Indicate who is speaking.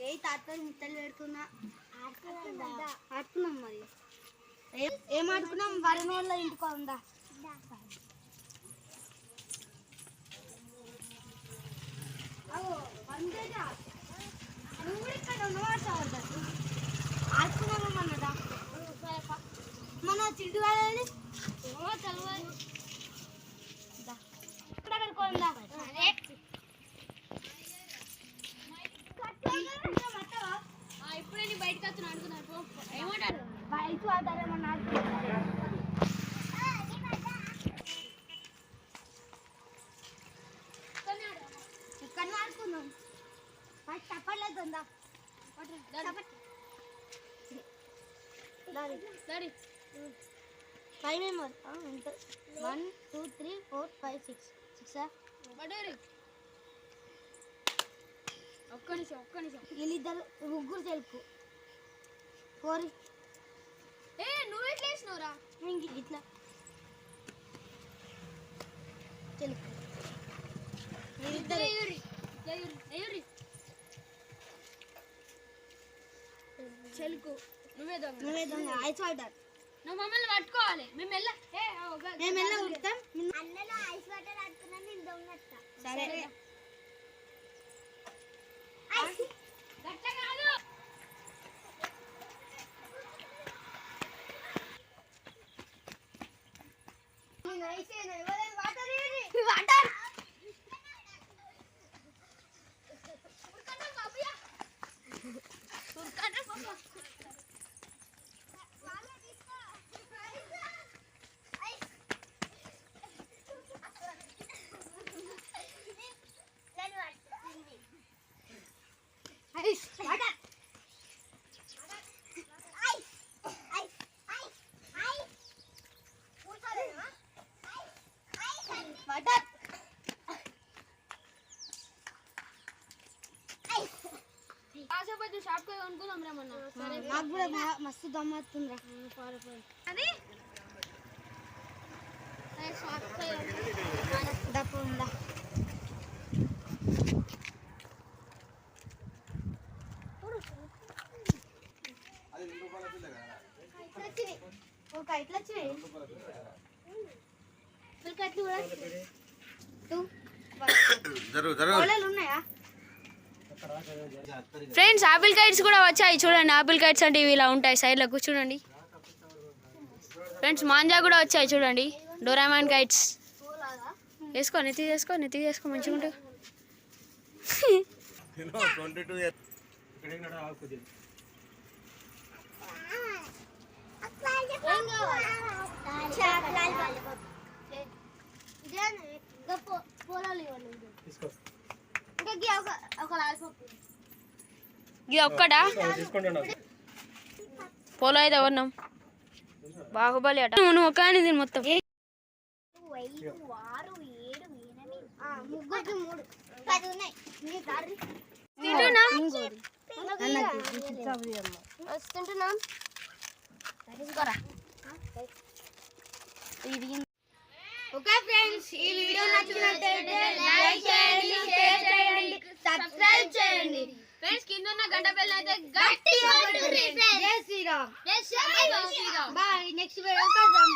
Speaker 1: ఏ తాతలు ముట్టలు పెడుతున్నా ఆడుకున్నాం. మరి ఏం ఆడుకున్నాం? వరుణ్ వాళ్ళ ఇంటికి ఉందా? నువ్వు ఇక్కడ ఆడుకున్నామన్నదా? మన చింటు కాలేదు ఇక్కడ కనుకోందా? ఇప్పుడే నీ బయటకు వచ్చి ఆడుకున్నారు. ఏమంటారు? బయట ఆడారేమన్నా ఆడుకున్నారు. ఇక్కడ ఆడుకున్నాం. చప్పట్లేదు ఉందా? 5 మెంబర్స్ 1 2 3 4 5 6 ఒక్క నిమిషం వీళ్ళిద్దరు ముగ్గురు తెలుపు కోరి. నువ్వు ఎట్లా వేసినవురా? ఇట్లా తెలుపు చెలుకు. నువ్వే దొంగ ఐస్ వాటర్. నువ్వు మమ్మల్ని పట్టుకోవాలి. మేము ఉడతాం. అన్నలో ఐస్ వాటర్ ఆడుకున్నా. నేను దొంగ. సరే నాకు కూడా మస్తు దమ్మతుందిరా. ఉందా? ఇట్లా వచ్చినాయి. ఉన్నాయా
Speaker 2: ఫ్రెండ్స్? ఆపిల్ కైట్స్ కూడా వచ్చాయి చూడండి. ఆపిల్ కైట్స్ అంటే ఇవి ఇలా ఉంటాయి సైడ్లకు చూడండి. ఫ్రెండ్స్ మాంజా కూడా వచ్చాయి చూడండి. డోరామాన్ కైట్స్ వేసుకో, నెత్తి చేసుకో మంచిగా ఉంటుంది. ఇది ఒక్కడా పోలో అయితే ఎవరినాం? బాహుబలి అట. నువ్వు ఒక్క దీని మొత్తం
Speaker 1: ఓకే ఫ్రెండ్స్, ఈ వీడియో నచ్చినట్లయితే లైక్ చేయండి, షేర్ చేయండి, సబ్స్క్రైబ్ చేయండి. ఫ్రెండ్స్ కింద ఉన్న గంట బెల్ అయితే గట్టిగా కొట్టండి. జై శ్రీరామ్. బాయ్. నెక్స్ట్ వీడియో కలుద్దాం.